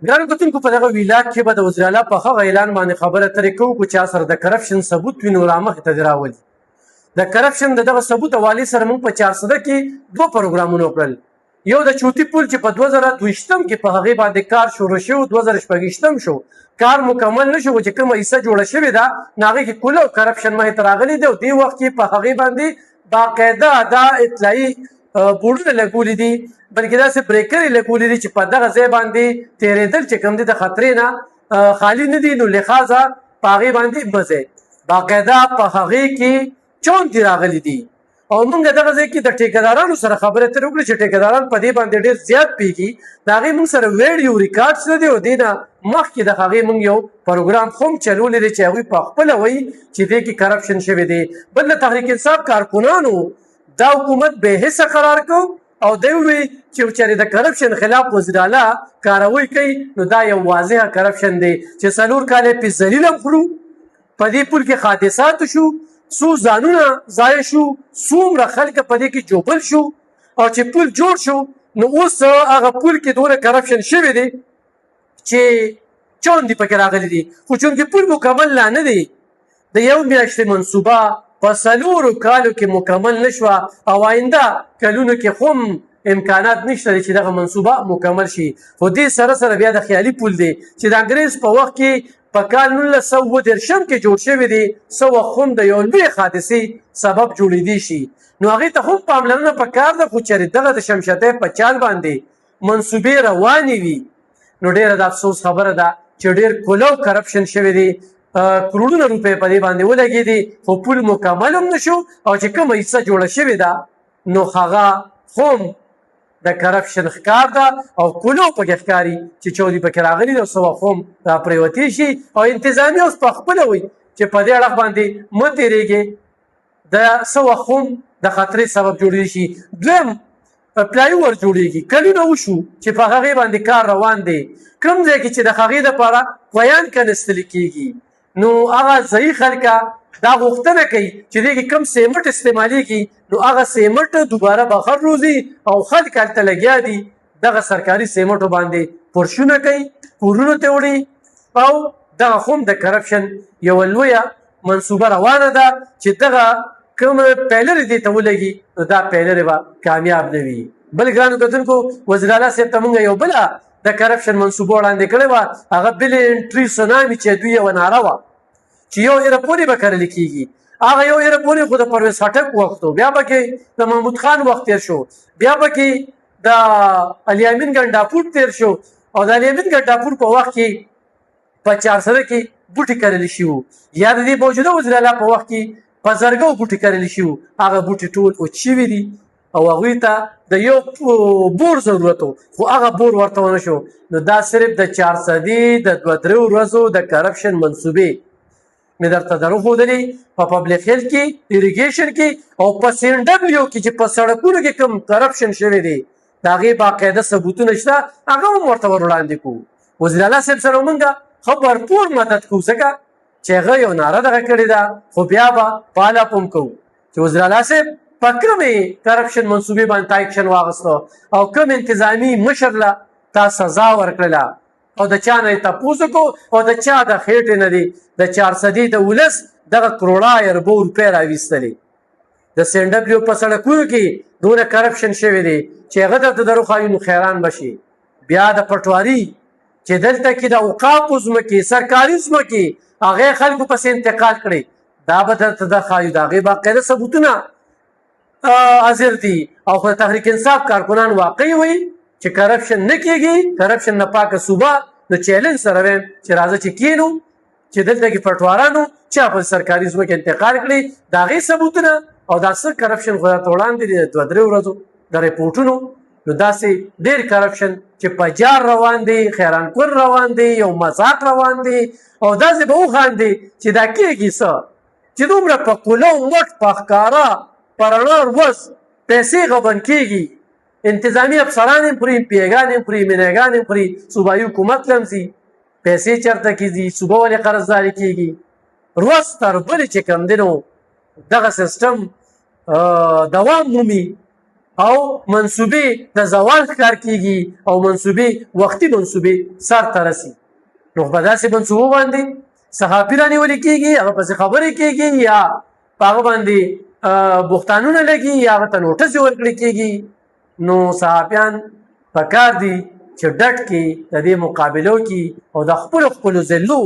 ګرانو کتونکو په دغه ویلاګ کې به د وزیر اعلی په هغه اعلان باندې خبره اترې کوو چې چا سره د کرپشن ثبوت وي نو رامخې ته دې راولي. د کرپشن د دغه ثبوت حوالې سره موږ په 400 کې 2 پروګرامونه وکړل. یو د چوتي پل چې په 2022 کې په هغې باندې کار شروع شو، 2026 شو کار مکمل نه شو چې کومه حصه جوړه شوې ده نو هغې کې کله کرپشن مخې ته راغلی دی او دې وخت کې په هغې باندې باقاعده دا اطلاعي بورډونه لګولي دي، بلکې داسې بریکر یې لګولي دي چې په دغه ځای باندې تېرېدل چې کوم دي د خطرې نه خالي نه دي، نو لحاظه په هغې باندې مه ځئ. باقاعده په هغې کې چوندې راغلي دي او موږ دغه ځای کې د ټیکهدارانو سره خبرې اترې وکړې چې ټیکهداران په دې باندې ډېر زیات پوهېږي. د هغې موږ سره ویډیو ریکارډ نه دی او دې نه مخکې د هغې موږ یو پروګرام هم چلولی دی چې هغوی په خپله وایي چې دې کې کرپشن شوی دی. بل د تحریک انصاف کارکنانو دا حکومت بې حسه قرار کو او دی ووی چې چېرې د کرپشن خلاف وزیر اعلی کاروی کوي نو دا یو واضحه کرپشن دی چې 4 کاله پې ذلیل هم کړو. په دې پل کې حادثات شو، څو ځانونه ضایع شو، څومره خلک په دې کې جوبل شو او چې پل جوړ شو نو اوس هغه پل کې دونه کرپشن شوی دی چې چوندې پکې راغلي دي. خو چونکې پل مکمل لا نه دی، د یو میاشتې منصوبه په 4 کالو کې مکمل نه شوه او آینده کلونو کې هم امکانات نشته چې دغه منصوبه مکمل شي. خو دې سره سره بیا د خیالي پل دی چې د انګریز په وخت کې په کال 1930 کې جوړ شوی دی، څه وخت هم د یو لوی حادثې سبب جوړېدی شي. نو هغې ته هم پاملرنه پکار ده، خو چېرې دغه د شمشتۍ په چال باندې منصوبې روانې وي نو ډېره د افسوس خبره ده چې ډېر کلو کرپشن شوی دی، کروڑونه روپۍ په دې باندې ولګېدې خو پول مکمل هم نه شو او چې کومه حصه جوړه شوې ده نو هغه هم د کرپشن ښکار ده او کلو پکې ښکاري چې چودې پکې راغلي دي او څه وخت هم راپرېوتې شي او انتظامیه اوس په خپله وایي چې په دې اړخ باندې مه تېرېږې، د څه وخت هم د خطرې سبب جوړېدی شي. دویم فلای اوور جوړېږي، کلونه وشو چې په هغې باندې کار روان دی، کوم ځای کې چې د هغې دپاره کویان کنستلي کېږي نو هغه ځایي خلکه دا غوښتنه کوي چې دې کې کم سیمټ استعمالیږي نو هغه سیمټ دوباره بهر روزي او خلک هلته لګیا دي دغه سرکاري سیمټو باندې پرشونه کوي، کورونو ته وړي او دغه هم د کرپشن یوه لویه منصوبه روانه ده چې دغه کوم پیلرې دې ته ولګي نو دا پیلرې به کامیاب نه وي. بل ګرانو کتونکو وزیر اعلی صاحب ته موږ یو بله د کرپشن منصوبه وړاندې کړې وه، هغه بلینټري سونامي چې دوی یوه ناره وه چې یو ایرپورې به کرلې کېږي. هغه یو ایرپورې خو د پرویز خټک وخت و، بیا پکې د محمود خان وخت تېر شو، بیا پکې د علي امین ګنډاپور تېر شو او د علي امین ګنډاپور په وخت کې په 400 کې بوټي کرلی شي وو، یا د دې موجوده وزیر اعلی په وخت کې په زرګو بوټي کرلی شي وو، هغه بوټي ټول وچ شوي دي او هغوی ته د یو بور ضرورت و خو هغه بور ورته ونه شو. نو دا صرف د 400 د 2-3 ورځو د کرپشن منصوبې مې درته درښودلې په پبلک هیلث کې، اریګیشن کې او په CNW کې چې په سړکونو کې کوم کرپشن شوی دی د هغې باقاعده ثبوتونه شته، هغه هم ورته ور وړاندې کوو. وزیر اعلی صاحب سره موږ ښه بھرپور مدد کوو ځکه چې هغه یو ناره دغه کړې ده، خو بیا به فالو اپ هم کوو چې وزیر اعلی صاحب په کومې کرپشن منصوبې باندې تا اکشن واخیسته او کوم انتظامي مشر له تا سزا ورکړله او د چا نه یې تپوس وکړو او د چا د خېټې نه دي د 400 د ولس دغه کروڑه اربو روپۍ راویستلې. د CNW په سړکونو کې دونه کرپشن شوی دی چې هغه درته دروښایي نو حیران به شي. بیا د پټواري چې دلته کې د اوقافو ځمکې سرکاري ځمکې هغې خلکو پسې انتقال کړې دا به درته درښایو، د هغې باقاعده ثبوتونه حاضر دي او خو د تحریک انصاف کارکنان واقعي وایي چې کرپشن نه کېږي، کرپشن نه پاکه صوبه. نو چیلنج سره وایم چې راځه چې کینو چې دلته کې پټوارانو چا په سرکاري ځمکې انتقال کړي د هغې ثبوتونه او دا څه کرپشن خو درته وړاندې دي د 2-3 ورځو د ریپورټونو. نو داسې ډېر کرپشن چې په جار روان دی، خیرانکور روان دی، یو مذاق روان دی او داسې به وخاندي چې دا کېږي څه چې دومره په کولو مټ په ښکاره په رڼا ورځ پیسې غبن کېږي، انتظامي افسران هم خوري، پیګان هم خوري، مینهګان هم خوري، صوبایي حکومت لمځي، پیسې چېرته کېږي، صوبه ولې قرضداري کېږي. ورځ تر بلې چې کوم دی نو دغه سیسټم دوام مومي او منصوبې د زوال ښکار کیږي او منصوبې وختي منصوبې سر ته رسي نو په داسې منصوبو باندې صحافي رانیول کیږي هغه پسې خبرې کیږي یا په هغه باندې بوختانونه لګي یا هغه ته نوټس ورکړل کیږي نو صحافیان پکار دي چې ډټ کې د دې مقابلو کې او د خپلو ذلو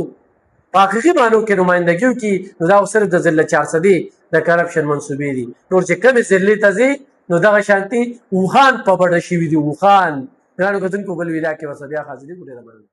په حقیقي معنو کې نمایندګیو کې نو دا صرف د ذله 400 د کرپشن منصوبې دي نور چې کمې ذلې ته ځي نو دغه شانتي وخان په بډه شوي دي وخان ګرانو کتونکو بل ویډیو کې ورسره بیا حاضرې ګورئ